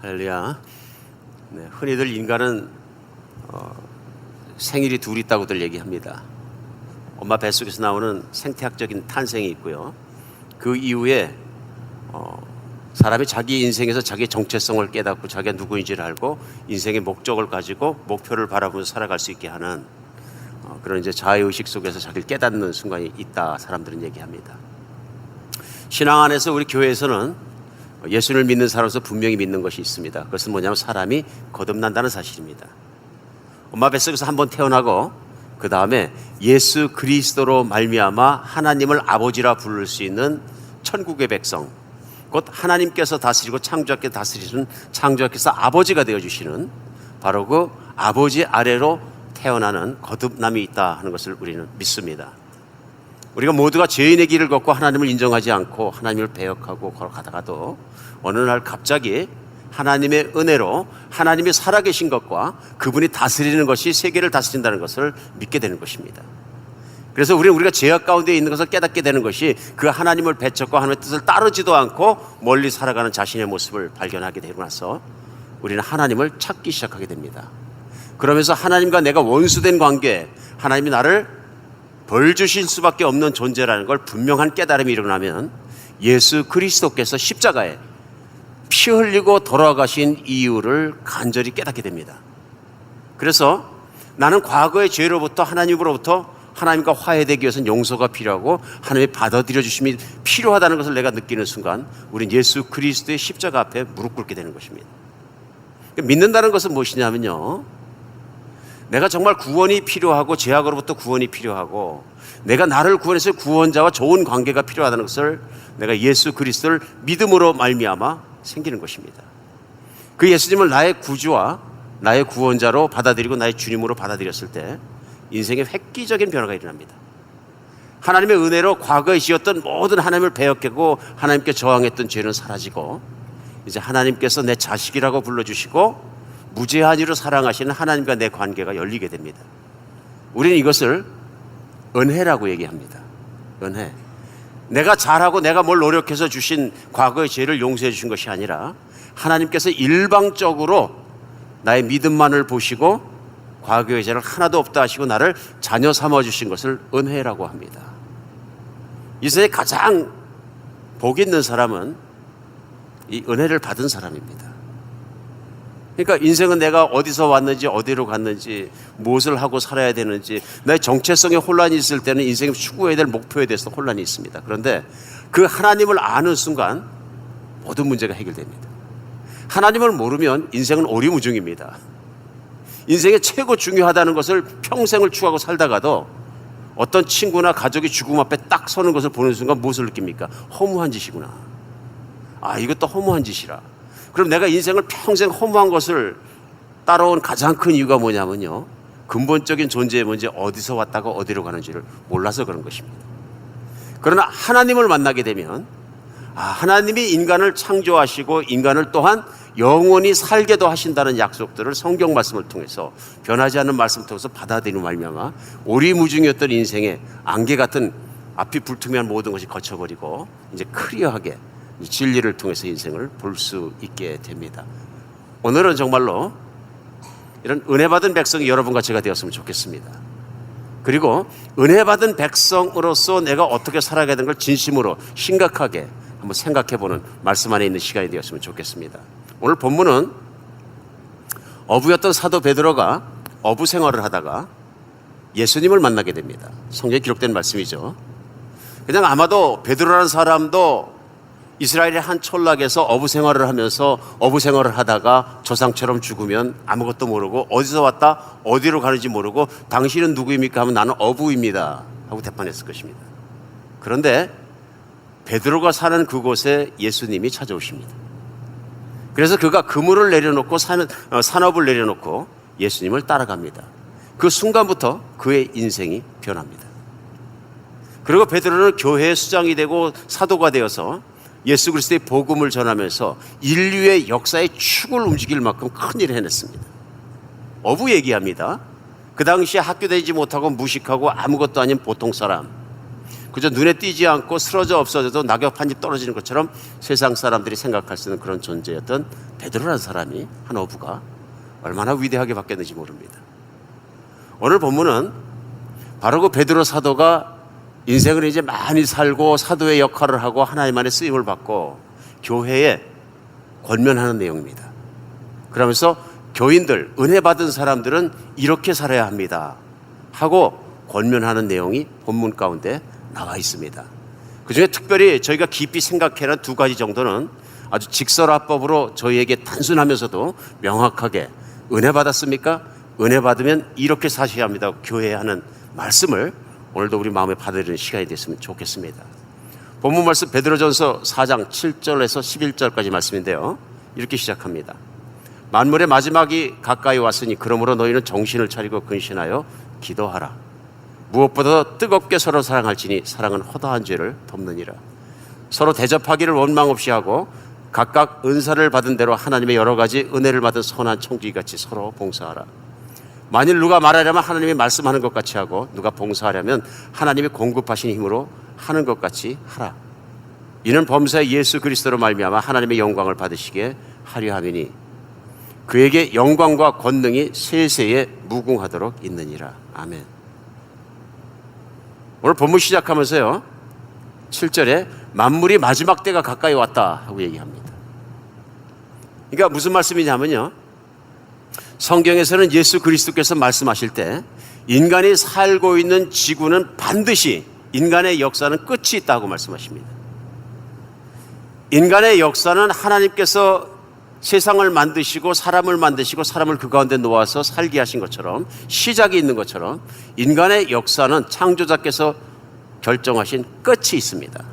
할렐루야. 네, 흔히들 인간은 생일이 둘 있다고들 얘기합니다. 엄마 뱃속에서 나오는 생태학적인 탄생이 있고요. 그 이후에 사람이 자기 인생에서 자기의 정체성을 깨닫고 자기가 누구인지를 알고 인생의 목적을 가지고 목표를 바라보면서 살아갈 수 있게 하는 그런 이제 자아의식 속에서 자기를 깨닫는 순간이 있다, 사람들은 얘기합니다. 신앙 안에서 우리 교회에서는 예수를 믿는 사람으로서 분명히 믿는 것이 있습니다. 그것은 뭐냐면 사람이 거듭난다는 사실입니다. 엄마 뱃속에서 한번 태어나고 그 다음에 예수 그리스도로 말미암아 하나님을 아버지라 부를 수 있는 천국의 백성, 곧 하나님께서 다스리고 창조하께서 다스리시는 창조하께서 아버지가 되어주시는 바로 그 아버지 아래로 태어나는 거듭남이 있다 하는 것을 우리는 믿습니다. 우리가 모두가 죄인의 길을 걷고 하나님을 인정하지 않고 하나님을 배역하고 걸어가다가도 어느 날 갑자기 하나님의 은혜로 하나님이 살아계신 것과 그분이 다스리는 것이 세계를 다스린다는 것을 믿게 되는 것입니다. 그래서 우리가 죄악 가운데 있는 것을 깨닫게 되는 것이 그 하나님을 배척과 하나님의 뜻을 따르지도 않고 멀리 살아가는 자신의 모습을 발견하게 되고 나서 우리는 하나님을 찾기 시작하게 됩니다. 그러면서 하나님과 내가 원수된 관계, 하나님이 나를 벌 주실 수밖에 없는 존재라는 걸 분명한 깨달음이 일어나면 예수 그리스도께서 십자가에 피 흘리고 돌아가신 이유를 간절히 깨닫게 됩니다. 그래서 나는 과거의 죄로부터 하나님과 화해되기 위해서는 용서가 필요하고 하나님이 받아들여 주심이 필요하다는 것을 내가 느끼는 순간 우린 예수 그리스도의 십자가 앞에 무릎 꿇게 되는 것입니다. 믿는다는 것은 무엇이냐면요, 내가 정말 구원이 필요하고 죄악으로부터 구원이 필요하고 내가 나를 구원해서 구원자와 좋은 관계가 필요하다는 것을 내가 예수 그리스도를 믿음으로 말미암아 생기는 것입니다. 그 예수님을 나의 구주와 나의 구원자로 받아들이고 나의 주님으로 받아들였을 때 인생에 획기적인 변화가 일어납니다. 하나님의 은혜로 과거에 지었던 모든 하나님을 배역하고 하나님께 저항했던 죄는 사라지고 이제 하나님께서 내 자식이라고 불러주시고 무제한 이로 사랑하시는 하나님과 내 관계가 열리게 됩니다. 우리는 이것을 은혜라고 얘기합니다. 은혜. 내가 잘하고 내가 뭘 노력해서 주신 과거의 죄를 용서해 주신 것이 아니라 하나님께서 일방적으로 나의 믿음만을 보시고 과거의 죄를 하나도 없다 하시고 나를 자녀 삼아 주신 것을 은혜라고 합니다. 이 세상에 가장 복 있는 사람은 이 은혜를 받은 사람입니다. 그러니까 인생은 내가 어디서 왔는지 어디로 갔는지 무엇을 하고 살아야 되는지 나의 정체성에 혼란이 있을 때는 인생에 추구해야 될 목표에 대해서 혼란이 있습니다. 그런데 그 하나님을 아는 순간 모든 문제가 해결됩니다. 하나님을 모르면 인생은 오리무중입니다. 인생에 최고 중요하다는 것을 평생을 추구하고 살다가도 어떤 친구나 가족이 죽음 앞에 딱 서는 것을 보는 순간 무엇을 느낍니까? 허무한 짓이구나. 아, 이것도 허무한 짓이라. 그럼 내가 인생을 평생 허무한 것을 따라온 가장 큰 이유가 뭐냐면요, 근본적인 존재의 문제, 어디서 왔다가 어디로 가는지를 몰라서 그런 것입니다. 그러나 하나님을 만나게 되면 하나님이 인간을 창조하시고 인간을 또한 영원히 살게도 하신다는 약속들을 성경 말씀을 통해서 변하지 않는 말씀을 통해서 받아들이는 말미암아 오리무중이었던 인생의 안개 같은 앞이 불투명한 모든 것이 거쳐버리고 이제 클리어하게 진리를 통해서 인생을 볼 수 있게 됩니다. 오늘은 정말로 이런 은혜 받은 백성이 여러분과 제가 되었으면 좋겠습니다. 그리고 은혜 받은 백성으로서 내가 어떻게 살아가야 되는 걸 진심으로 심각하게 한번 생각해 보는 말씀 안에 있는 시간이 되었으면 좋겠습니다. 오늘 본문은 어부였던 사도 베드로가 어부 생활을 하다가 예수님을 만나게 됩니다. 성경에 기록된 말씀이죠. 그냥 아마도 베드로라는 사람도 이스라엘의 한 촌락에서 어부 생활을 하면서 어부 생활을 하다가 조상처럼 죽으면 아무것도 모르고 어디서 왔다 어디로 가는지 모르고 당신은 누구입니까 하면 나는 어부입니다 하고 대판했을 것입니다. 그런데 베드로가 사는 그곳에 예수님이 찾아오십니다. 그래서 그가 그물을 내려놓고 산업을 내려놓고 예수님을 따라갑니다. 그 순간부터 그의 인생이 변합니다. 그리고 베드로는 교회의 수장이 되고 사도가 되어서 예수 그리스도의 복음을 전하면서 인류의 역사의 축을 움직일 만큼 큰 일을 해냈습니다. 어부 얘기합니다. 그 당시에 학교 다니지 못하고 무식하고 아무것도 아닌 보통 사람, 그저 눈에 띄지 않고 쓰러져 없어져도 낙엽 한 잎 떨어지는 것처럼 세상 사람들이 생각할 수 있는 그런 존재였던 베드로라는 사람이, 한 어부가 얼마나 위대하게 바뀌었는지 모릅니다. 오늘 본문은 바로 그 베드로 사도가 인생을 이제 많이 살고 사도의 역할을 하고 하나님 안에 쓰임을 받고 교회에 권면하는 내용입니다. 그러면서 교인들, 은혜 받은 사람들은 이렇게 살아야 합니다 하고 권면하는 내용이 본문 가운데 나와 있습니다. 그 중에 특별히 저희가 깊이 생각해낸 두 가지 정도는 아주 직설화법으로 저희에게 단순하면서도 명확하게 은혜 받았습니까? 은혜 받으면 이렇게 사셔야 합니다 교회에 하는 말씀을 오늘도 우리 마음에 받아들이는 시간이 됐으면 좋겠습니다. 본문 말씀 베드로전서 4장 7절에서 11절까지 말씀인데요, 이렇게 시작합니다. 만물의 마지막이 가까이 왔으니 그러므로 너희는 정신을 차리고 근신하여 기도하라. 무엇보다 뜨겁게 서로 사랑할지니 사랑은 허다한 죄를 덮느니라. 서로 대접하기를 원망 없이 하고 각각 은사를 받은 대로 하나님의 여러 가지 은혜를 받은 선한 청지기같이 서로 봉사하라. 만일 누가 말하려면 하나님이 말씀하는 것 같이 하고 누가 봉사하려면 하나님이 공급하신 힘으로 하는 것 같이 하라. 이는 범사의 예수 그리스도로 말미암아 하나님의 영광을 받으시게 하려 함이니 그에게 영광과 권능이 세세에 무궁하도록 있느니라. 아멘. 오늘 본문 시작하면서요 7절에 만물이 마지막 때가 가까이 왔다 하고 얘기합니다. 그러니까 무슨 말씀이냐면요, 성경에서는 예수 그리스도께서 말씀하실 때 인간이 살고 있는 지구는 반드시, 인간의 역사는 끝이 있다고 말씀하십니다. 인간의 역사는 하나님께서 세상을 만드시고 사람을 만드시고 사람을 그 가운데 놓아서 살게 하신 것처럼, 시작이 있는 것처럼 인간의 역사는 창조자께서 결정하신 끝이 있습니다.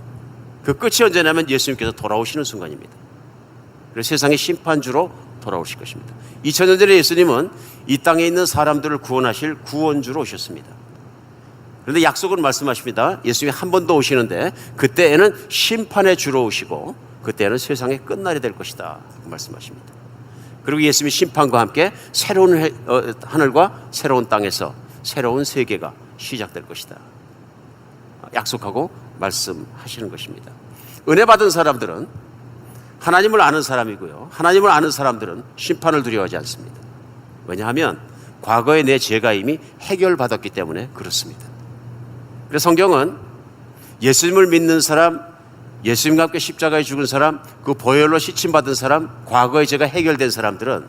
그 끝이 언제냐면 예수님께서 돌아오시는 순간입니다. 그래서 세상의 심판주로 돌아오실 것입니다. 2000년 전에 예수님은 이 땅에 있는 사람들을 구원하실 구원주로 오셨습니다. 그런데 약속은 말씀하십니다. 예수님이 한 번 더 오시는데 그때에는 심판의 주로 오시고 그때는 세상의 끝날이 될 것이다 말씀하십니다. 그리고 예수님이 심판과 함께 새로운 하늘과 새로운 땅에서 새로운 세계가 시작될 것이다 약속하고 말씀하시는 것입니다. 은혜 받은 사람들은 하나님을 아는 사람이고요, 하나님을 아는 사람들은 심판을 두려워하지 않습니다. 왜냐하면 과거에 내 죄가 이미 해결받았기 때문에 그렇습니다. 그래서 성경은 예수님을 믿는 사람, 예수님과 함께 십자가에 죽은 사람, 그 보혈로 씻임받은 사람, 과거의 죄가 해결된 사람들은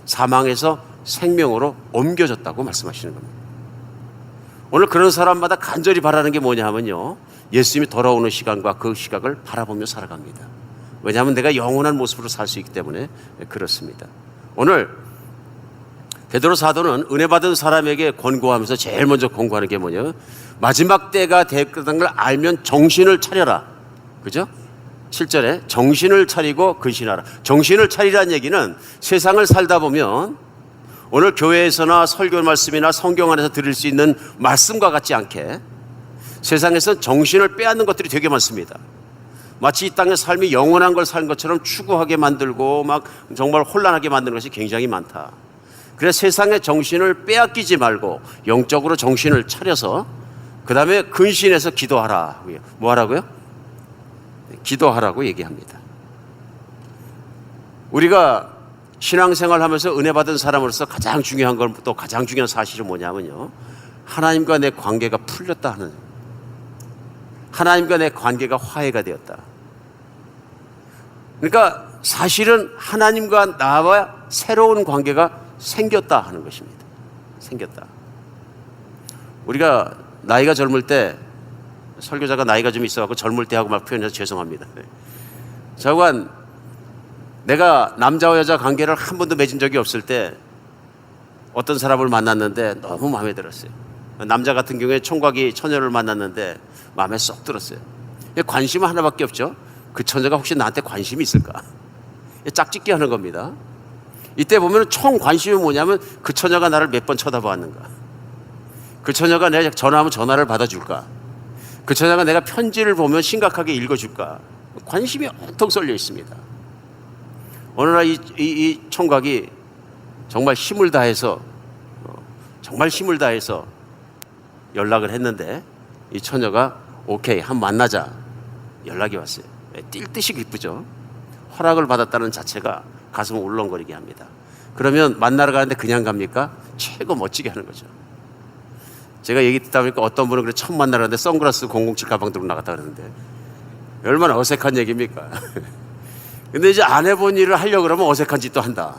사망에서 생명으로 옮겨졌다고 말씀하시는 겁니다. 오늘 그런 사람마다 간절히 바라는 게 뭐냐 하면요, 예수님이 돌아오는 시간과 그 시각을 바라보며 살아갑니다. 왜냐하면 내가 영원한 모습으로 살 수 있기 때문에 그렇습니다. 오늘 베드로 사도는 은혜 받은 사람에게 권고하면서 제일 먼저 권고하는 게 뭐냐, 마지막 때가 됐다는 걸 알면 정신을 차려라. 그죠? 7절에 정신을 차리고 근신하라. 정신을 차리라는 얘기는 세상을 살다 보면 오늘 교회에서나 설교 말씀이나 성경 안에서 들을 수 있는 말씀과 같지 않게 세상에서 정신을 빼앗는 것들이 되게 많습니다. 마치 이 땅의 삶이 영원한 걸 사는 것처럼 추구하게 만들고 막 정말 혼란하게 만드는 것이 굉장히 많다. 그래서 세상의 정신을 빼앗기지 말고 영적으로 정신을 차려서 그 다음에 근신해서 기도하라. 뭐 하라고요? 기도하라고 얘기합니다. 우리가 신앙생활 하면서 은혜 받은 사람으로서 가장 중요한 건, 또 가장 중요한 사실은 뭐냐면요, 하나님과 내 관계가 풀렸다 하는, 하나님과 내 관계가 화해가 되었다. 그러니까 사실은 하나님과 나와 새로운 관계가 생겼다 하는 것입니다. 생겼다. 우리가 나이가 젊을 때, 설교자가 나이가 좀 있어갖고 젊을 때 하고 막 표현해서 죄송합니다. 저건 내가 남자와 여자 관계를 한 번도 맺은 적이 없을 때 어떤 사람을 만났는데 너무 마음에 들었어요. 남자 같은 경우에 총각이 처녀를 만났는데 마음에 쏙 들었어요. 관심은 하나밖에 없죠. 그 처녀가 혹시 나한테 관심이 있을까? 짝짓기 하는 겁니다. 이때 보면 총 관심이 뭐냐면 그 처녀가 나를 몇 번 쳐다보았는가, 그 처녀가 내가 전화하면 전화를 받아줄까, 그 처녀가 내가 편지를 보면 심각하게 읽어줄까, 관심이 온통 쏠려 있습니다. 어느 날 이 총각이 정말 힘을 다해서 정말 힘을 다해서 연락을 했는데 이 처녀가 오케이, 한번 만나자 연락이 왔어요. 뛸 듯이 기쁘죠. 허락을 받았다는 자체가 가슴을 울렁거리게 합니다. 그러면 만나러 가는데 그냥 갑니까? 최고 멋지게 하는 거죠. 제가 얘기 듣다 보니까 어떤 분은 그래 처음 만나러 가는데 선글라스 007 가방 들고 나갔다 그러는데 얼마나 어색한 얘기입니까? 근데 이제 안 해본 일을 하려고 그러면 어색한 짓도 한다.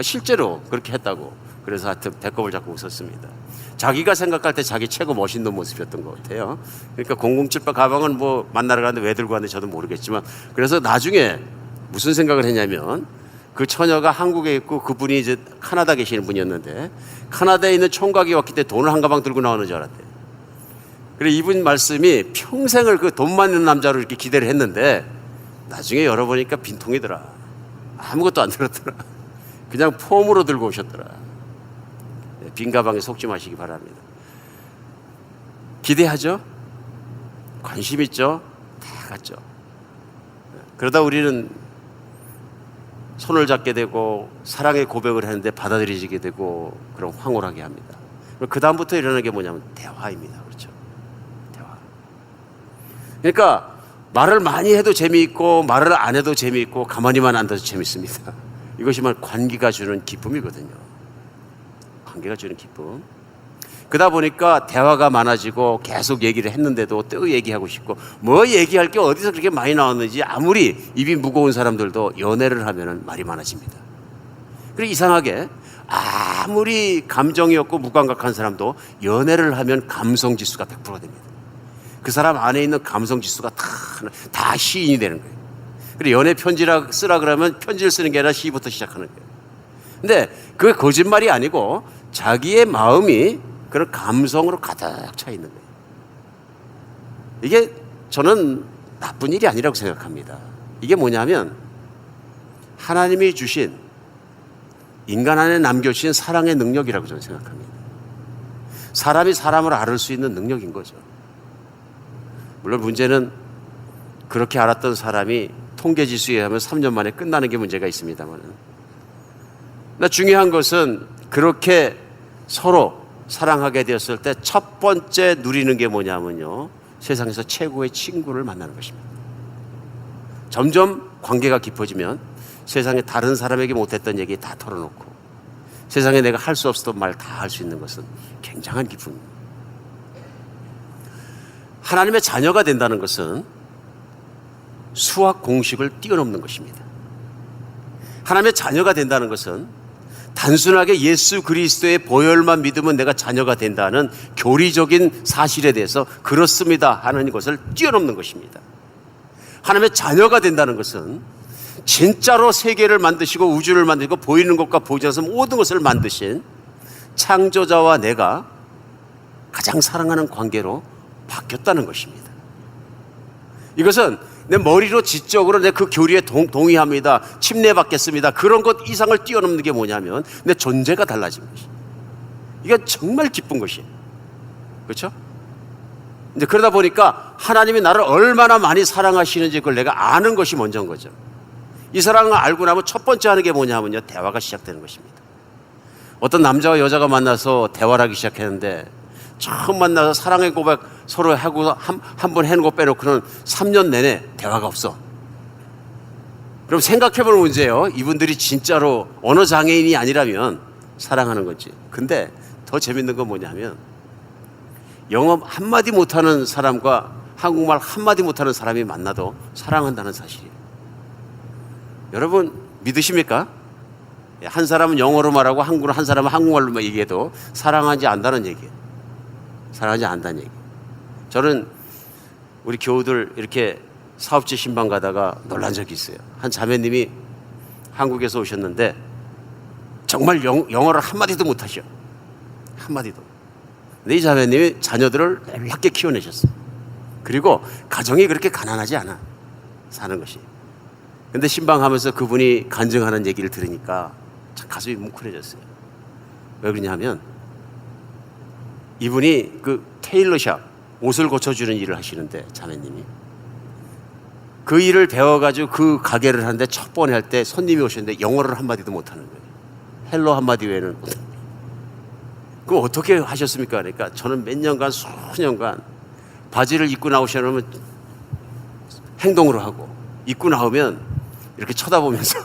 실제로 그렇게 했다고. 그래서 하여튼 배꼽을 잡고 웃었습니다. 자기가 생각할 때 자기 최고 멋있는 모습이었던 것 같아요. 그러니까 007 가방은 뭐 만나러 가는데 왜 들고 왔는지 저도 모르겠지만, 그래서 나중에 무슨 생각을 했냐면 그 처녀가 한국에 있고 그분이 이제 카나다 계시는 분이었는데 카나다에 있는 총각이 왔기 때문에 돈을 한 가방 들고 나오는 줄 알았대요. 그래 이분 말씀이 평생을 그 돈 많은 남자로 이렇게 기대를 했는데 나중에 열어보니까 빈통이더라. 아무것도 안 들었더라. 그냥 폼으로 들고 오셨더라. 빈 가방에 속지 마시기 바랍니다. 기대하죠? 관심 있죠? 다 갔죠. 그러다 우리는 손을 잡게 되고 사랑의 고백을 하는데 받아들이게 되고 그런 황홀하게 합니다. 그 다음부터 일어나는 게 뭐냐면 대화입니다. 그렇죠? 대화. 그러니까 말을 많이 해도 재미있고 말을 안 해도 재미있고 가만히만 앉아도 재밌습니다. 이것이만 관계가 주는 기쁨이거든요. 관계가 주는 기쁨. 그러다 보니까 대화가 많아지고 계속 얘기를 했는데도 또 얘기하고 싶고 뭐 얘기할 게 어디서 그렇게 많이 나왔는지 아무리 입이 무거운 사람들도 연애를 하면 말이 많아집니다. 그리고 이상하게 아무리 감정이 없고 무감각한 사람도 연애를 하면 감성 지수가 100%가 됩니다. 그 사람 안에 있는 감성 지수가 다 시인이 되는 거예요. 그리고 연애 편지라 쓰라 그러면 편지를 쓰는 게 아니라 시부터 시작하는 거예요. 근데 그게 거짓말이 아니고 자기의 마음이 그런 감성으로 가득 차 있는 거예요. 이게 저는 나쁜 일이 아니라고 생각합니다. 이게 뭐냐면 하나님이 주신 인간 안에 남겨주신 사랑의 능력이라고 저는 생각합니다. 사람이 사람을 알을 수 있는 능력인 거죠. 물론 문제는 그렇게 알았던 사람이 통계지수에 의하면 3년 만에 끝나는 게 문제가 있습니다만, 중요한 것은 그렇게 서로 사랑하게 되었을 때 첫 번째 누리는 게 뭐냐면요, 세상에서 최고의 친구를 만나는 것입니다. 점점 관계가 깊어지면 세상에 다른 사람에게 못했던 얘기 다 털어놓고 세상에 내가 할 수 없었던 말 다 할 수 있는 것은 굉장한 기쁨입니다. 하나님의 자녀가 된다는 것은 수학 공식을 뛰어넘는 것입니다. 하나님의 자녀가 된다는 것은 단순하게 예수 그리스도의 보혈만 믿으면 내가 자녀가 된다는 교리적인 사실에 대해서 그렇습니다 하는 것을 뛰어넘는 것입니다. 하나님의 자녀가 된다는 것은 진짜로 세계를 만드시고 우주를 만드시고 보이는 것과 보이지 않는 모든 것을 만드신 창조자와 내가 가장 사랑하는 관계로 바뀌었다는 것입니다. 이것은 내 머리로 지적으로 내 그 교리에 동의합니다, 침례받겠습니다, 그런 것 이상을 뛰어넘는 게 뭐냐면 내 존재가 달라진 것입니다. 이건 정말 기쁜 것이에요. 그렇죠? 이제 그러다 보니까 하나님이 나를 얼마나 많이 사랑하시는지 그걸 내가 아는 것이 먼저인 거죠. 이 사랑을 알고 나면 첫 번째 하는 게 뭐냐면요, 대화가 시작되는 것입니다. 어떤 남자와 여자가 만나서 대화를 하기 시작했는데 처음 만나서 사랑의 고백 서로 하고 한 번 해놓고 빼놓고는 3년 내내 대화가 없어. 그럼 생각해보는 문제예요. 이분들이 진짜로 언어 장애인이 아니라면 사랑하는 건지. 근데 더 재밌는 건 뭐냐면 영어 한마디 못하는 사람과 한국말 한마디 못하는 사람이 만나도 사랑한다는 사실이에요. 여러분 믿으십니까? 한 사람은 영어로 말하고 한 사람은 한국말로 얘기해도 사랑하지 않는다는 얘기예요. 사랑하지 않는다는 얘기. 저는 우리 교우들 이렇게 사업지 신방 가다가 놀란 적이 있어요. 한 자매님이 한국에서 오셨는데 정말 영어를 한마디도 못하셔. 한마디도. 근데 이 자매님이 자녀들을 놀랍게 키워내셨어요. 그리고 가정이 그렇게 가난하지 않아, 사는 것이. 근데 신방하면서 그분이 간증하는 얘기를 들으니까 참 가슴이 뭉클해졌어요. 왜 그러냐면 이분이 그 테일러샵, 옷을 고쳐주는 일을 하시는데 자매님이 그 일을 배워가지고 그 가게를 하는데 첫 번에 할 때 손님이 오셨는데 영어를 한마디도 못하는 거예요. 헬로 한마디 외에는 못하는 거예요. 그럼 어떻게 하셨습니까? 그러니까 저는 몇 년간 수년간 바지를 입고 나오시면 행동으로 하고, 입고 나오면 이렇게 쳐다보면서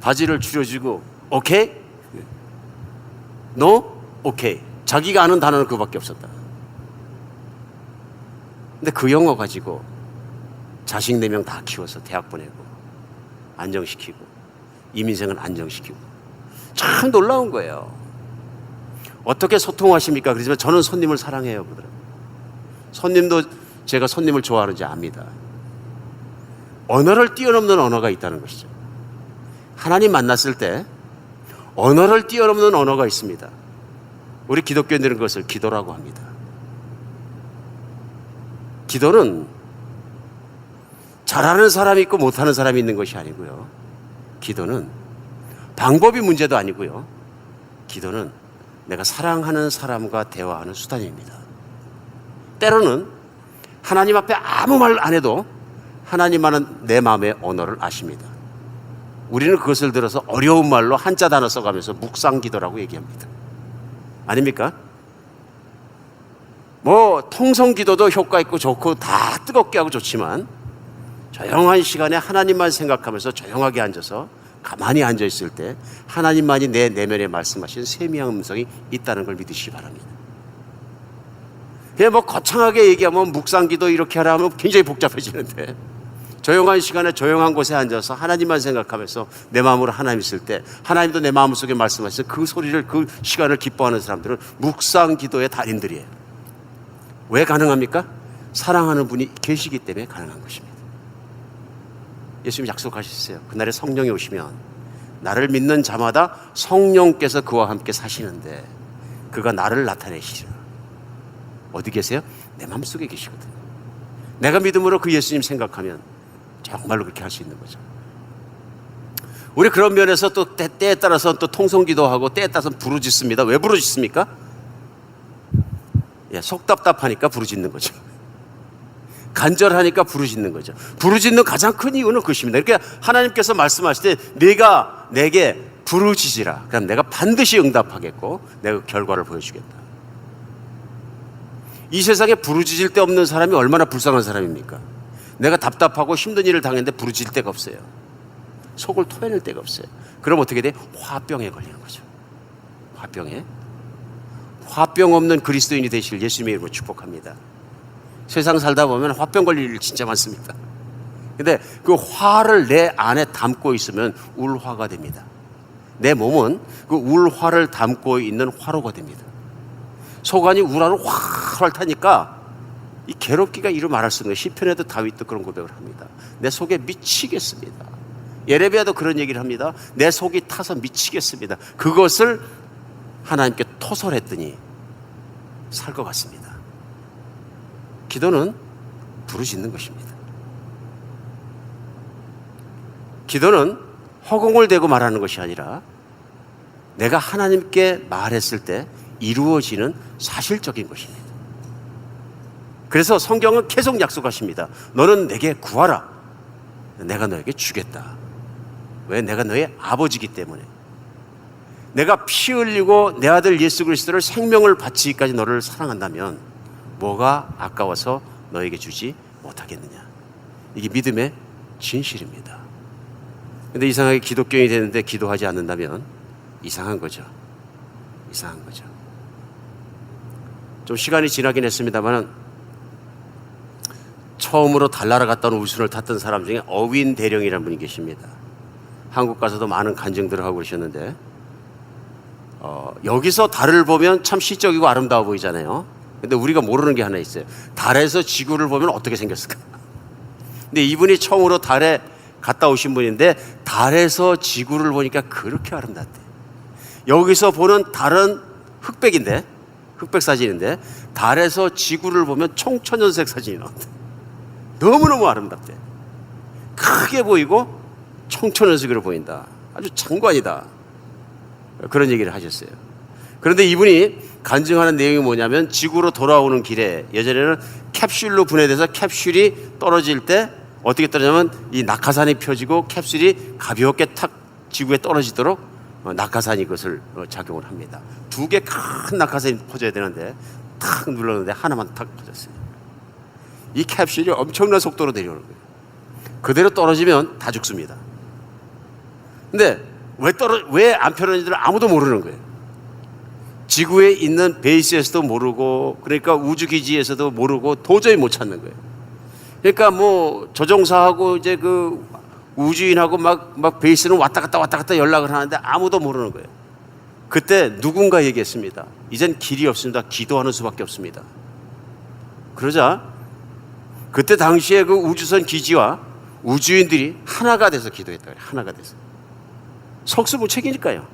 바지를 줄여주고 오케이? 노? 오케이. 자기가 아는 단어는 그거밖에 없었다. 근데 그 영어 가지고 자식 4명 다 키워서 대학 보내고 안정시키고 이민생은 안정시키고, 참 놀라운 거예요. 어떻게 소통하십니까? 그러지만 저는 손님을 사랑해요. 그러더라고요. 손님도 제가 손님을 좋아하는지 압니다. 언어를 뛰어넘는 언어가 있다는 것이죠. 하나님 만났을 때 언어를 뛰어넘는 언어가 있습니다. 우리 기독교인들은 그것을 기도라고 합니다. 기도는 잘하는 사람이 있고 못하는 사람이 있는 것이 아니고요. 기도는 방법이 문제도 아니고요. 기도는 내가 사랑하는 사람과 대화하는 수단입니다. 때로는 하나님 앞에 아무 말 안 해도 하나님만은 내 마음의 언어를 아십니다. 우리는 그것을 들어서 어려운 말로 한자 단어 써가면서 묵상기도라고 얘기합니다. 아닙니까? 뭐 통성기도도 효과 있고 좋고 다 뜨겁게 하고 좋지만, 조용한 시간에 하나님만 생각하면서 조용하게 앉아서 가만히 앉아있을 때 하나님만이 내 내면에 말씀하신 세미한 음성이 있다는 걸 믿으시기 바랍니다. 그냥 뭐 거창하게 얘기하면 묵상기도 이렇게 하라 하면 굉장히 복잡해지는데, 조용한 시간에 조용한 곳에 앉아서 하나님만 생각하면서 내 마음으로 하나님 있을 때 하나님도 내 마음속에 말씀하셔서 그 소리를, 그 시간을 기뻐하는 사람들은 묵상기도의 달인들이에요. 왜 가능합니까? 사랑하는 분이 계시기 때문에 가능한 것입니다. 예수님이 약속하셨어요. 그날에 성령이 오시면 나를 믿는 자마다 성령께서 그와 함께 사시는데 그가 나를 나타내시리라. 어디 계세요? 내 마음속에 계시거든요. 내가 믿음으로 그 예수님 생각하면 정말로 그렇게 할 수 있는 거죠. 우리 그런 면에서 또 때에 따라서 또 통성기도하고 때에 따라서 부르짖습니다. 왜 부르짖습니까? 속 답답하니까 부르짖는 거죠. 간절하니까 부르짖는 거죠. 부르짖는 가장 큰 이유는 그것입니다. 그러니까 하나님께서 말씀하실 때 네가 내게 부르짖으라. 그럼 내가 반드시 응답하겠고 내가 결과를 보여주겠다. 이 세상에 부르짖을 데 없는 사람이 얼마나 불쌍한 사람입니까? 내가 답답하고 힘든 일을 당했는데 부르짖을 데가 없어요. 속을 토해낼 데가 없어요. 그럼 어떻게 돼? 화병에 걸리는 거죠. 화병 없는 그리스도인이 되실 예수님의 이름으로 축복합니다. 세상 살다 보면 화병 걸릴 일 진짜 많습니다. 근데 그 화를 내 안에 담고 있으면 울화가 됩니다. 내 몸은 그 울화를 담고 있는 화로가 됩니다. 속안이 우라로 활활 타니까 이 괴롭기가 이루 말할 수 없는 거예요. 시편에도 다윗도 그런 고백을 합니다. 내 속에 미치겠습니다. 예레미야도 그런 얘기를 합니다. 내 속이 타서 미치겠습니다. 그것을 하나님께 토설했더니 살 것 같습니다. 기도는 부르짖는 것입니다. 기도는 허공을 대고 말하는 것이 아니라 내가 하나님께 말했을 때 이루어지는 사실적인 것입니다. 그래서 성경은 계속 약속하십니다. 너는 내게 구하라. 내가 너에게 주겠다. 왜? 내가 너의 아버지이기 때문에. 내가 피 흘리고 내 아들 예수 그리스도를 생명을 바치기까지 너를 사랑한다면 뭐가 아까워서 너에게 주지 못하겠느냐. 이게 믿음의 진실입니다. 그런데 이상하게 기독교인이 되는데 기도하지 않는다면 이상한 거죠. 좀 시간이 지나긴 했습니다만 처음으로 달나라 갔다 온 우순을 탔던 사람 중에 어윈 대령이라는 분이 계십니다. 한국 가서도 많은 간증들을 하고 그러셨는데 여기서 달을 보면 참 시적이고 아름다워 보이잖아요. 근데 우리가 모르는 게 하나 있어요. 달에서 지구를 보면 어떻게 생겼을까? 근데 이분이 처음으로 달에 갔다 오신 분인데 달에서 지구를 보니까 그렇게 아름답대. 여기서 보는 달은 흑백 사진인데 달에서 지구를 보면 총천연색 사진이 나온대. 너무너무 아름답대. 크게 보이고 총천연색으로 보인다. 아주 장관이다. 그런 얘기를 하셨어요. 그런데 이분이 간증하는 내용이 뭐냐면 지구로 돌아오는 길에 예전에는 캡슐로 분해돼서 캡슐이 떨어질 때 어떻게 떨어지냐면 이 낙하산이 펴지고 캡슐이 가볍게 탁 지구에 떨어지도록 낙하산이 그것을 작용을 합니다. 두 개 큰 낙하산이 퍼져야 되는데 탁 눌렀는데 하나만 탁 퍼졌어요. 이 캡슐이 엄청난 속도로 내려오는 거예요. 그대로 떨어지면 다 죽습니다. 근데 왜 안 펴는지를 아무도 모르는 거예요. 지구에 있는 베이스에서도 모르고, 그러니까 우주기지에서도 모르고 도저히 못 찾는 거예요. 그러니까 뭐 조종사하고 이제 그 우주인하고 막 베이스는 왔다 갔다 연락을 하는데 아무도 모르는 거예요. 그때 누군가 얘기했습니다. 이젠 길이 없습니다. 기도하는 수밖에 없습니다. 그러자 그때 당시에 그 우주선 기지와 우주인들이 하나가 돼서 기도했다 그래요. 하나가 돼서. 속수무책이니까요.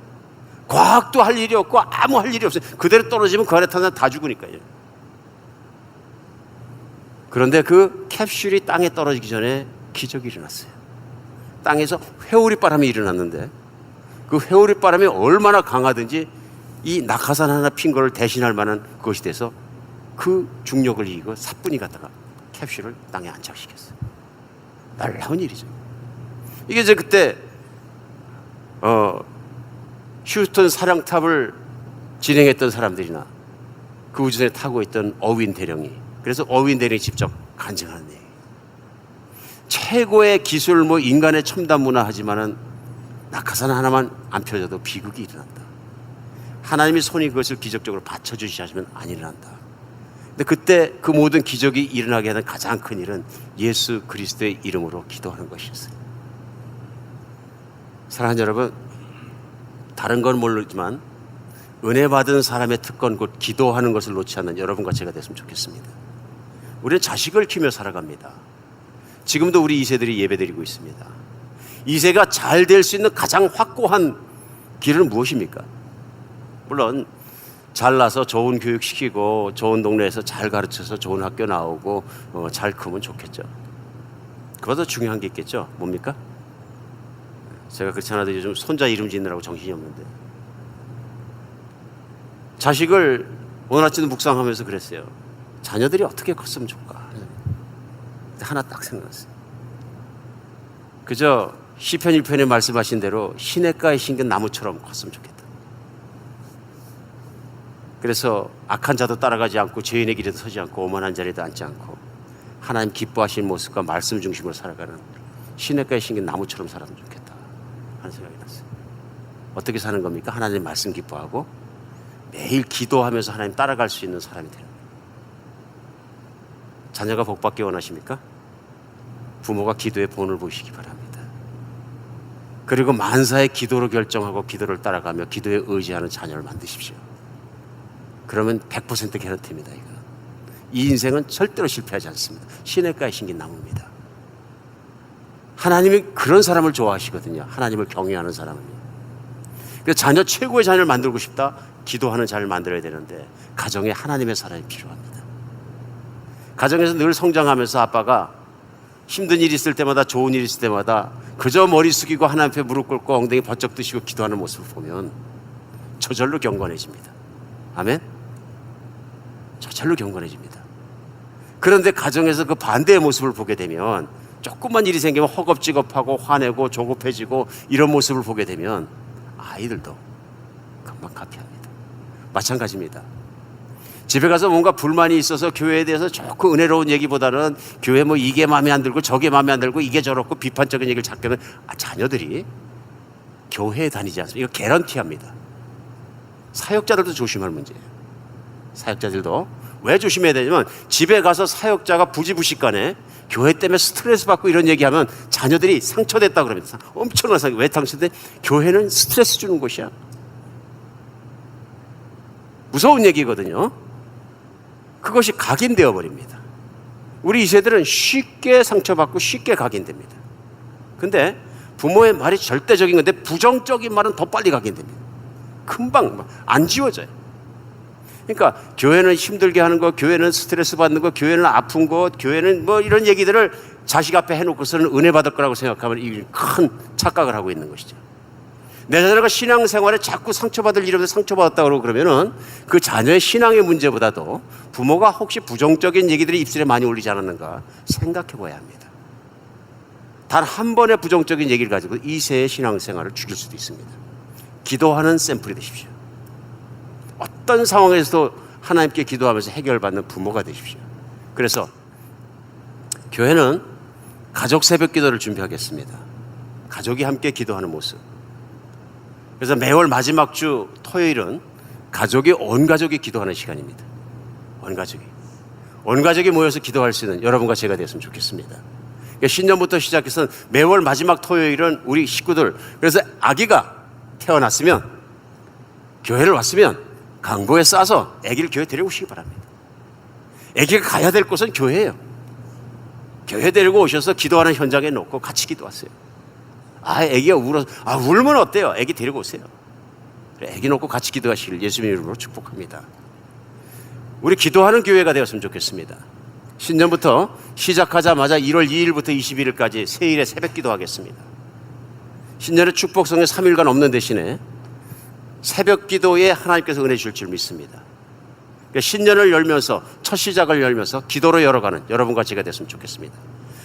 과학도 할 일이 없고 아무 할 일이 없어요. 그대로 떨어지면 그 안에 타는 사람 다 죽으니까요. 그런데 그 캡슐이 땅에 떨어지기 전에 기적이 일어났어요. 땅에서 회오리 바람이 일어났는데 그 회오리 바람이 얼마나 강하든지 이 낙하산 하나 핀 거를 대신할 만한 것이 돼서 그 중력을 이기고 사뿐히 갔다가 캡슐을 땅에 안착시켰어요. 놀라운 일이죠. 이게 이제 그때 휴스턴 사령탑을 진행했던 사람들이나 그 우주선에 타고 있던 어윈 대령이, 그래서 어윈 대령이 직접 간증하는 얘기. 최고의 기술, 뭐 인간의 첨단 문화 하지만은 낙하산 하나만 안 펴져도 비극이 일어난다. 하나님이 손이 그것을 기적적으로 받쳐주시지 않으면 안 일어난다. 근데 그때 그 모든 기적이 일어나게 하는 가장 큰 일은 예수 그리스도의 이름으로 기도하는 것이었어요. 사랑하는 여러분, 다른 건 모르지만 은혜 받은 사람의 특권, 곧 기도하는 것을 놓지 않는 여러분과 제가 됐으면 좋겠습니다. 우리는 자식을 키우며 살아갑니다. 지금도 우리 2세들이 예배드리고 있습니다. 2세가 잘 될 수 있는 가장 확고한 길은 무엇입니까? 물론 잘나서 좋은 교육 시키고 좋은 동네에서 잘 가르쳐서 좋은 학교 나오고 잘 크면 좋겠죠. 그보다 중요한 게 있겠죠. 뭡니까? 제가 그렇지 않아도 요즘 손자 이름 짓느라고 정신이 없는데, 자식을 오늘 아침에 묵상하면서 그랬어요. 자녀들이 어떻게 컸으면 좋을까? 하나 딱 생각났어요. 그저 시편 1편에 말씀하신 대로 시냇가에 심긴 나무처럼 컸으면 좋겠다. 그래서 악한 자도 따라가지 않고 죄인의 길에도 서지 않고 오만한 자리에도 앉지 않고 하나님 기뻐하시는 모습과 말씀 중심으로 살아가는 시냇가에 심긴 나무처럼 살았으면 좋겠다 하는 생각이 났어요. 어떻게 사는 겁니까? 하나님 말씀 기뻐하고 매일 기도하면서 하나님 따라갈 수 있는 사람이 되는 거예요. 자녀가 복받기 원하십니까? 부모가 기도의 본을 보시기 바랍니다. 그리고 만사의 기도로 결정하고 기도를 따라가며 기도에 의지하는 자녀를 만드십시오. 그러면 100% 개런티입니다. 이거. 이 인생은 절대로 실패하지 않습니다. 시냇가에 심긴 나무입니다. 하나님이 그런 사람을 좋아하시거든요. 하나님을 경외하는 사람은요. 그래서 자녀, 최고의 자녀를 만들고 싶다? 기도하는 자녀를 만들어야 되는데 가정에 하나님의 사람이 필요합니다. 가정에서 늘 성장하면서 아빠가 힘든 일 있을 때마다, 좋은 일 있을 때마다 그저 머리 숙이고 하나님 앞에 무릎 꿇고 엉덩이 번쩍 드시고 기도하는 모습을 보면 저절로 경건해집니다. 아멘? 저절로 경건해집니다. 그런데 가정에서 그 반대의 모습을 보게 되면, 조금만 일이 생기면 허겁지겁하고 화내고 조급해지고 이런 모습을 보게 되면 아이들도 금방 카피합니다. 마찬가지입니다. 집에 가서 뭔가 불만이 있어서 교회에 대해서 좋고 은혜로운 얘기보다는 교회 뭐 이게 마음에 안 들고 저게 마음에 안 들고 이게 저렇고 비판적인 얘기를 자꾸 하면 자녀들이 교회에 다니지 않습니다. 이거 개런티합니다. 사역자들도 조심할 문제예요. 사역자들도 왜 조심해야 되냐면, 집에 가서 사역자가 부지부식간에 교회 때문에 스트레스 받고 이런 얘기하면 자녀들이 상처됐다 그럽니다. 엄청난 상처. 왜 상처돼? 교회는 스트레스 주는 곳이야. 무서운 얘기거든요. 그것이 각인되어 버립니다. 우리 2세들은 쉽게 상처받고 쉽게 각인됩니다. 근데 부모의 말이 절대적인 건데 부정적인 말은 더 빨리 각인됩니다. 금방 안 지워져요. 그러니까 교회는 힘들게 하는 거, 교회는 스트레스 받는 거, 교회는 아픈 거, 교회는 뭐 이런 얘기들을 자식 앞에 해놓고서는 은혜 받을 거라고 생각하면 이 큰 착각을 하고 있는 것이죠. 내 자녀가 신앙생활에 자꾸 상처받을 일이 없는데 상처받았다고 그러면은 그 자녀의 신앙의 문제보다도 부모가 혹시 부정적인 얘기들이 입술에 많이 올리지 않았는가 생각해 봐야 합니다. 단 한 번의 부정적인 얘기를 가지고 2세의 신앙생활을 죽일 수도 있습니다. 기도하는 샘플이 되십시오. 어떤 상황에서도 하나님께 기도하면서 해결받는 부모가 되십시오. 그래서 교회는 가족 새벽 기도를 준비하겠습니다. 가족이 함께 기도하는 모습. 그래서 매월 마지막 주 토요일은 온 가족이 기도하는 시간입니다. 온 가족이 모여서 기도할 수 있는 여러분과 제가 됐으면 좋겠습니다. 그러니까 신년부터 시작해서 매월 마지막 토요일은 우리 식구들, 그래서 아기가 태어났으면 교회를 왔으면 강보에 싸서 아기를 교회 데려오시기 바랍니다. 아기가 가야 될 곳은 교회예요. 교회 데리고 오셔서 기도하는 현장에 놓고 같이 기도하세요. 아기가 울어서, 울면 어때요? 아기 데리고 오세요. 아기 놓고 같이 기도하시길 예수님 이름으로 축복합니다. 우리 기도하는 교회가 되었으면 좋겠습니다. 신년부터 시작하자마자 1월 2일부터 21일까지 세일에 새벽 기도하겠습니다. 신년의 축복성에 3일간 없는 대신에 새벽 기도에 하나님께서 은혜 주실 줄 믿습니다. 신년을 열면서 첫 시작을 열면서 기도로 열어가는 여러분과 제가 됐으면 좋겠습니다.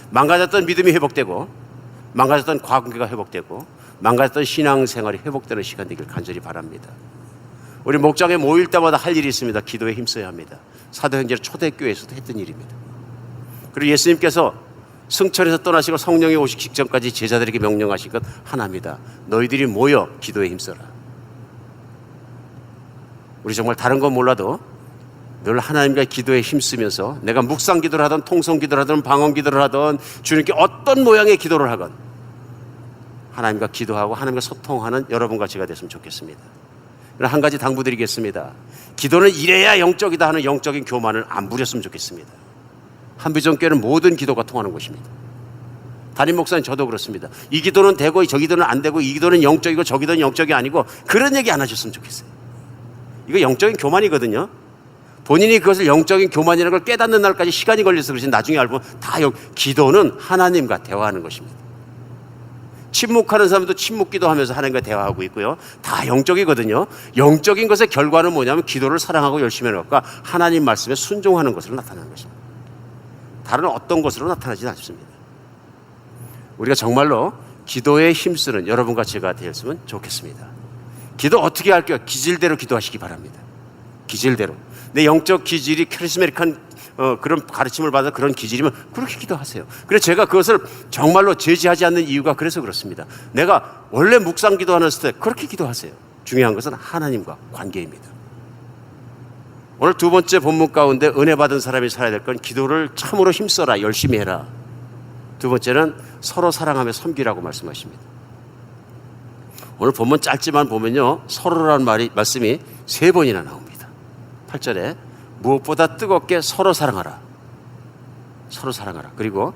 망가졌던 믿음이 회복되고 망가졌던 관계가 회복되고 망가졌던 신앙생활이 회복되는 시간 되길 간절히 바랍니다. 우리 목장에 모일 때마다 할 일이 있습니다. 기도에 힘써야 합니다. 사도행전 초대교회에서도 했던 일입니다. 그리고 예수님께서 승천에서 떠나시고 성령이 오시기 직전까지 제자들에게 명령하신 것 하나입니다. 너희들이 모여 기도에 힘써라. 우리 정말 다른 건 몰라도 늘 하나님과 기도에 힘쓰면서 내가 묵상 기도를 하든 통성 기도를 하든 방언 기도를 하든 주님께 어떤 모양의 기도를 하건 하나님과 기도하고 하나님과 소통하는 여러분과 제가 됐으면 좋겠습니다. 그러나 한 가지 당부드리겠습니다. 기도는 이래야 영적이다 하는 영적인 교만을 안 부렸으면 좋겠습니다. 한비전교회는 모든 기도가 통하는 곳입니다. 담임 목사님 저도 그렇습니다. 이 기도는 되고 저 기도는 안 되고 이 기도는 영적이고 저 기도는 영적이 아니고 그런 얘기 안 하셨으면 좋겠어요. 이거 영적인 교만이거든요. 본인이 그것을 영적인 교만이라는 걸 깨닫는 날까지 시간이 걸려서 그러지 나중에 알고 다 기도는 하나님과 대화하는 것입니다. 침묵하는 사람도 침묵 기도하면서 하나님과 대화하고 있고요. 다 영적이거든요. 영적인 것의 결과는 뭐냐면 기도를 사랑하고 열심히 하는 것과 하나님 말씀에 순종하는 것으로 나타나는 것입니다. 다른 어떤 것으로 나타나지 않습니다. 우리가 정말로 기도에 힘쓰는 여러분과 제가 되었으면 좋겠습니다. 기도 어떻게 할게요? 기질대로 기도하시기 바랍니다. 기질대로. 내 영적 기질이 카리스마틱한 그런 가르침을 받아 그런 기질이면 그렇게 기도하세요. 그래서 제가 그것을 정말로 제지하지 않는 이유가 그래서 그렇습니다. 내가 원래 묵상 기도하는 스타일 그렇게 기도하세요. 중요한 것은 하나님과 관계입니다. 오늘 두 번째 본문 가운데 은혜 받은 사람이 살아야 될 건 기도를 참으로 힘써라, 열심히 해라. 두 번째는 서로 사랑하며 섬기라고 말씀하십니다. 오늘 본문 짧지만 보면요, 서로라는 말씀이 3번이나 나옵니다. 8절에 무엇보다 뜨겁게 서로 사랑하라. 서로 사랑하라. 그리고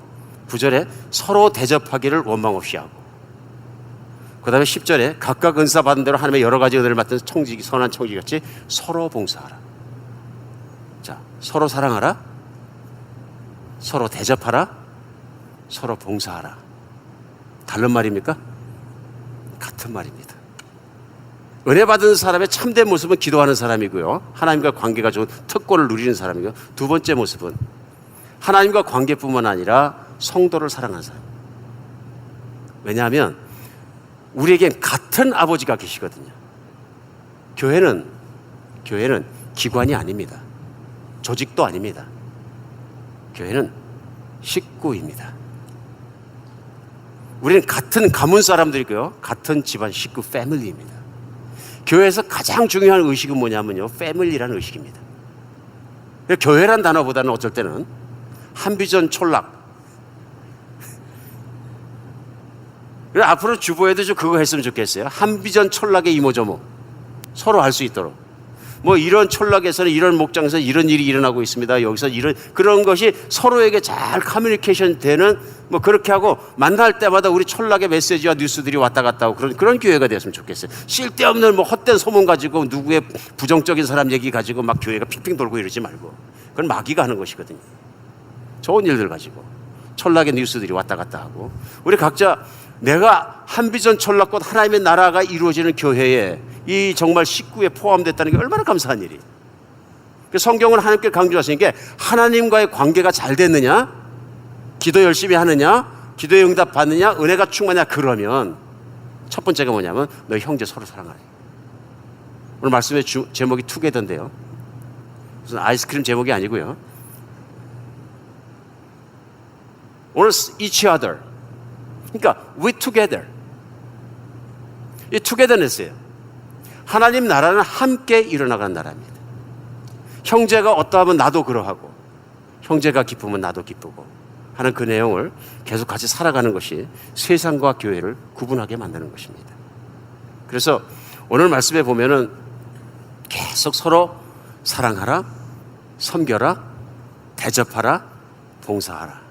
9절에 서로 대접하기를 원망 없이 하고, 그 다음에 10절에 각각 은사 받은 대로 하나님의 여러 가지 은혜를 맡은 청지기, 선한 청지기같이 서로 봉사하라. 자, 서로 사랑하라, 서로 대접하라, 서로 봉사하라. 다른 말입니까? 같은 말입니다. 은혜 받은 사람의 참된 모습은 기도하는 사람이고요, 하나님과 관계가 좋은 특권을 누리는 사람이고요, 두 번째 모습은 하나님과 관계뿐만 아니라 성도를 사랑하는 사람. 왜냐하면 우리에겐 같은 아버지가 계시거든요. 교회는 기관이 아닙니다. 조직도 아닙니다. 교회는 식구입니다. 우리는 같은 가문 사람들이고요, 같은 집안 식구, 패밀리입니다. 교회에서 가장 중요한 의식은 뭐냐면요, 패밀리라는 의식입니다. 교회란 단어보다는 어쩔 때는 한비전 촌락. 그래서 앞으로 주보에도 좀 그거 했으면 좋겠어요. 한비전 촌락의 이모저모 서로 알 수 있도록. 뭐 이런 촌락에서는 이런 목장에서 이런 일이 일어나고 있습니다. 여기서 이런 그런 것이 서로에게 잘 커뮤니케이션 되는, 뭐 그렇게 하고 만날 때마다 우리 촌락의 메시지와 뉴스들이 왔다 갔다 하고 그런 교회가 되었으면 좋겠어요. 쓸데없는 뭐 헛된 소문 가지고 누구의 부정적인 사람 얘기 가지고 막 교회가 핑핑 돌고 이러지 말고, 그건 마귀가 하는 것이거든요. 좋은 일들 가지고 촌락의 뉴스들이 왔다 갔다 하고, 우리 각자 내가 한비전 촌락과 하나님의 나라가 이루어지는 교회에 이 정말 식구에 포함됐다는 게 얼마나 감사한 일이에요. 성경은 하나님께 강조하시는 게 하나님과의 관계가 잘 됐느냐, 기도 열심히 하느냐, 기도에 응답 받느냐, 은혜가 충만하냐, 그러면 첫 번째가 뭐냐면 너희 형제 서로 사랑하라. 오늘 말씀의 제목이 투게더인데요. 무슨 아이스크림 제목이 아니고요. 오늘 each other. 그러니까 we together. 이 투게더네스예요. 하나님 나라는 함께 일어나가는 나라입니다. 형제가 어떠하면 나도 그러하고 형제가 기쁘면 나도 기쁘고 하는 그 내용을 계속 같이 살아가는 것이 세상과 교회를 구분하게 만드는 것입니다. 그래서 오늘 말씀에 보면은 계속 서로 사랑하라, 섬겨라, 대접하라, 봉사하라.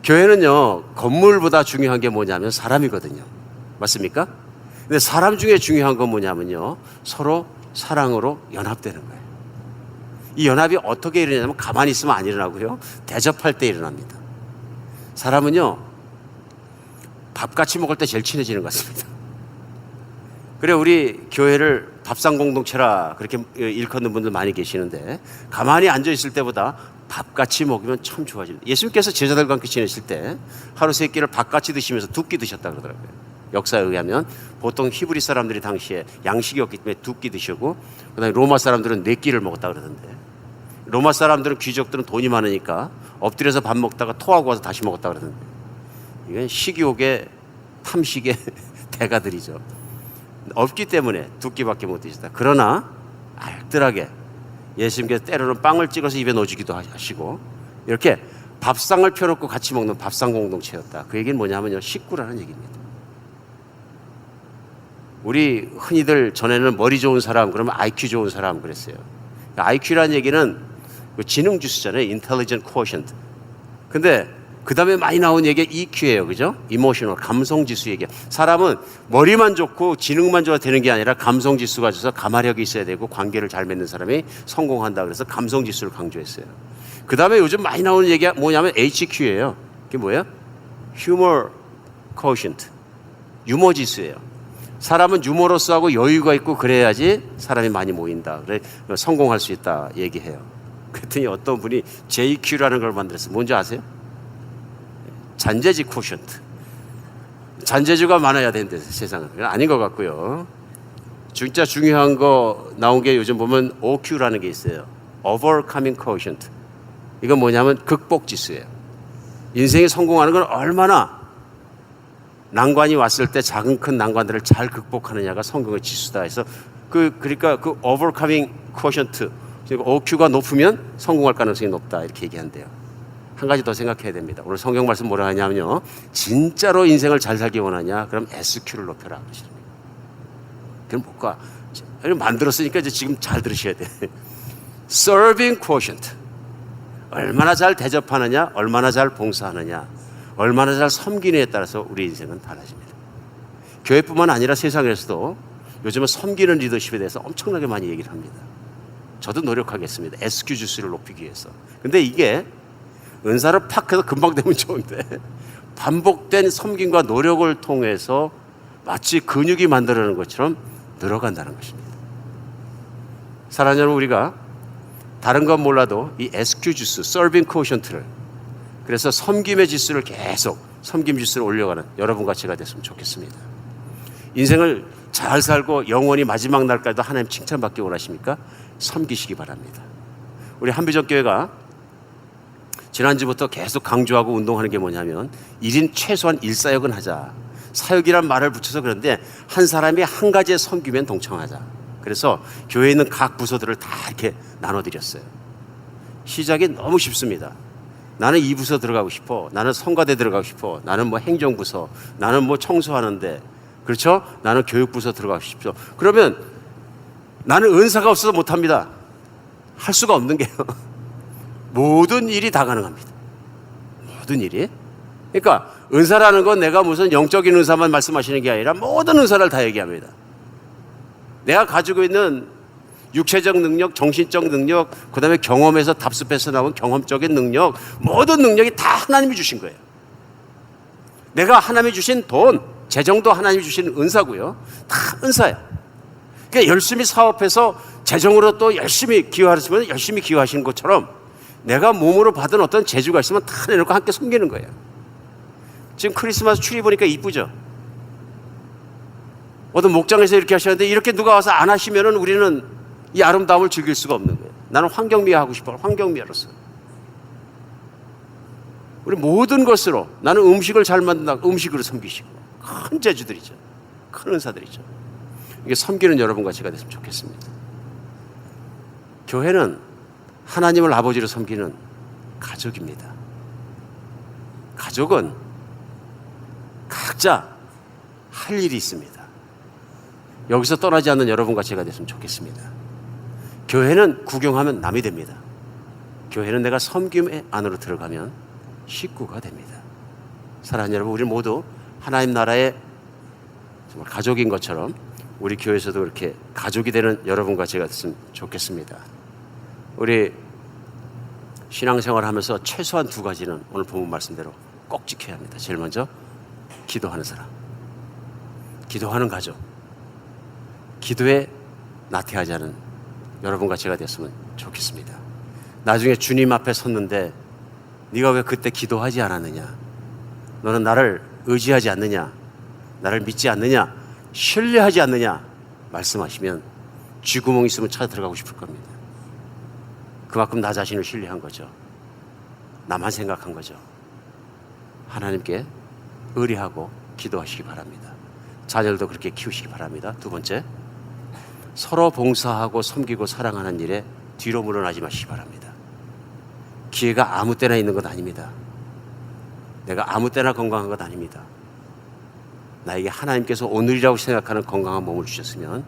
교회는요, 건물보다 중요한 게 뭐냐면 사람이거든요. 맞습니까? 근데 사람 중에 중요한 건 뭐냐면요, 서로 사랑으로 연합되는 거예요. 이 연합이 어떻게 일어나냐면 가만히 있으면 안 일어나고요, 대접할 때 일어납니다. 사람은요, 밥 같이 먹을 때 제일 친해지는 것 같습니다. 그래, 우리 교회를 밥상 공동체라 그렇게 일컫는 분들 많이 계시는데, 가만히 앉아 있을 때보다 밥 같이 먹으면 참 좋아집니다. 예수님께서 제자들과 함께 지내실 때 하루 세 끼를 밥 같이 드시면서 두 끼 드셨다 그러더라고요. 역사에 의하면 보통 히브리 사람들이 당시에 양식이 없기 때문에 두 끼 드시고, 그다음에 로마 사람들은 네 끼를 먹었다 그러던데, 로마 사람들은, 귀족들은 돈이 많으니까 엎드려서 밥 먹다가 토하고 와서 다시 먹었다 그러던데, 이건 식욕의 탐식의 대가들이죠. 없기 때문에 두 끼밖에 못 드시다. 그러나 알뜰하게 예수님께서 때로는 빵을 찍어서 입에 넣어주기도 하시고, 이렇게 밥상을 펴놓고 같이 먹는 밥상 공동체였다. 그 얘기는 뭐냐면요, 식구라는 얘기입니다. 우리 흔히들 전에는 머리 좋은 사람, 그러면 IQ 좋은 사람 그랬어요. IQ라는 얘기는 지능 지수잖아요. Intelligent Quotient. 근데 그 다음에 많이 나온 얘기가 EQ예요. 그죠? Emotional, 감성 지수 얘기야. 사람은 머리만 좋고 지능만 좋아 되는 게 아니라 감성 지수가 있어서 가마력이 있어야 되고 관계를 잘 맺는 사람이 성공한다. 그래서 감성 지수를 강조했어요. 그 다음에 요즘 많이 나오는 얘기가 뭐냐면 HQ예요. 그게 뭐예요? Humor Quotient. 유머 지수예요. 사람은 유머러스하고 여유가 있고 그래야지 사람이 많이 모인다. 그래 성공할 수 있다 얘기해요. 그랬더니 어떤 분이 JQ라는 걸 만들었어요. 뭔지 아세요? 잔재지 쿼션트. 잔재주가 많아야 되는데 세상은 아닌 것 같고요. 진짜 중요한 거 나온 게 요즘 보면 OQ라는 게 있어요. Overcoming Quotient. 이건 뭐냐면 극복 지수예요. 인생이 성공하는 건 얼마나 난관이 왔을 때 작은 큰 난관들을 잘 극복하느냐가 성공의 지수다 해서 그러니까 그 Overcoming Quotient, OQ가 높으면 성공할 가능성이 높다 이렇게 얘기한대요. 한 가지 더 생각해야 됩니다. 오늘 성경 말씀 뭐라 하냐면요, 진짜로 인생을 잘 살기 원하냐? 그럼 SQ를 높여라 그러십니다. 그럼 뭘까? 만들었으니까 이제 지금 잘 들으셔야 돼. Serving Quotient. 얼마나 잘 대접하느냐, 얼마나 잘 봉사하느냐, 얼마나 잘 섬기느냐에 따라서 우리 인생은 달라집니다. 교회뿐만 아니라 세상에서도 요즘은 섬기는 리더십에 대해서 엄청나게 많이 얘기를 합니다. 저도 노력하겠습니다. SQ 지수를 높이기 위해서. 근데 이게 은사를 팍 해서 금방 되면 좋은데 반복된 섬김과 노력을 통해서 마치 근육이 만들어내는 것처럼 늘어간다는 것입니다. 사랑하는 여러분, 우리가 다른 건 몰라도 이 SQ 지수, Serving Quotient를, 그래서 섬김의 지수를 계속 섬김 지수를 올려가는 여러분 같이가 됐으면 좋겠습니다. 인생을 잘 살고 영원히 마지막 날까지도 하나님 칭찬받기 원하십니까? 섬기시기 바랍니다. 우리 한비전교회가 지난주부터 계속 강조하고 운동하는 게 뭐냐면 1인 최소한 1사역은 하자. 사역이란 말을 붙여서 그런데 한 사람이 한 가지에 섬기면 동참하자. 그래서 교회에 있는 각 부서들을 다 이렇게 나눠드렸어요. 시작이 너무 쉽습니다. 나는 이 부서 들어가고 싶어. 나는 성가대 들어가고 싶어. 나는 뭐 행정부서. 나는 뭐 청소하는데. 그렇죠? 나는 교육부서 들어가고 싶죠. 그러면 나는 은사가 없어서 못합니다. 할 수가 없는 게요. 모든 일이 다 가능합니다. 모든 일이. 그러니까 은사라는 건 내가 무슨 영적인 은사만 말씀하시는 게 아니라 모든 은사를 다 얘기합니다. 내가 가지고 있는 육체적 능력, 정신적 능력, 그 다음에 경험에서 답습해서 나온 경험적인 능력, 모든 능력이 다 하나님이 주신 거예요. 내가 하나님이 주신 돈, 재정도 하나님이 주신 은사고요. 다 은사예요. 그러니까 열심히 사업해서 재정으로 또 열심히 기여하시면 열심히 기여하시는 것처럼 내가 몸으로 받은 어떤 재주가 있으면 다 내놓고 함께 섬기는 거예요. 지금 크리스마스 트리 보니까 이쁘죠? 어떤 목장에서 이렇게 하셨는데 이렇게 누가 와서 안 하시면은 우리는 이 아름다움을 즐길 수가 없는 거예요. 나는 환경미화 하고 싶어. 환경미화로서. 우리 모든 것으로 나는 음식을 잘 만든다. 음식으로 섬기시고. 큰 재주들이죠. 큰 은사들이죠. 이게 섬기는 여러분과 제가 됐으면 좋겠습니다. 교회는 하나님을 아버지로 섬기는 가족입니다. 가족은 각자 할 일이 있습니다. 여기서 떠나지 않는 여러분과 제가 됐으면 좋겠습니다. 교회는 구경하면 남이 됩니다. 교회는 내가 섬김의 안으로 들어가면 식구가 됩니다. 사랑하는 여러분, 우리 모두 하나님 나라의 정말 가족인 것처럼 우리 교회에서도 이렇게 가족이 되는 여러분과 제가 됐으면 좋겠습니다. 우리 신앙생활을 하면서 최소한 두 가지는 오늘 본문 말씀대로 꼭 지켜야 합니다. 제일 먼저 기도하는 사람, 기도하는 가족, 기도에 나태하지 않은 여러분과 제가 됐으면 좋겠습니다. 나중에 주님 앞에 섰는데 네가 왜 그때 기도하지 않았느냐, 너는 나를 의지하지 않느냐, 나를 믿지 않느냐, 신뢰하지 않느냐 말씀하시면 쥐구멍 있으면 찾아 들어가고 싶을 겁니다. 그만큼 나 자신을 신뢰한 거죠. 나만 생각한 거죠. 하나님께 의뢰하고 기도하시기 바랍니다. 자녀들도 그렇게 키우시기 바랍니다. 두 번째, 서로 봉사하고 섬기고 사랑하는 일에 뒤로 물러나지 마시기 바랍니다. 기회가 아무 때나 있는 것 아닙니다. 내가 아무 때나 건강한 것 아닙니다. 나에게 하나님께서 오늘이라고 생각하는 건강한 몸을 주셨으면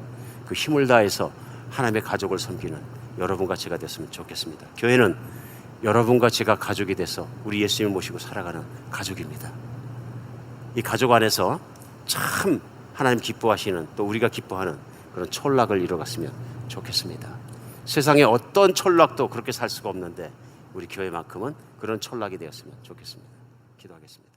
그 힘을 다해서 하나님의 가족을 섬기는 여러분과 제가 됐으면 좋겠습니다. 교회는 여러분과 제가 가족이 돼서 우리 예수님을 모시고 살아가는 가족입니다. 이 가족 안에서 참 하나님 기뻐하시는, 또 우리가 기뻐하는 그런 촌락을 이뤄갔으면 좋겠습니다. 세상에 어떤 촌락도 그렇게 살 수가 없는데 우리 교회만큼은 그런 촌락이 되었으면 좋겠습니다. 기도하겠습니다.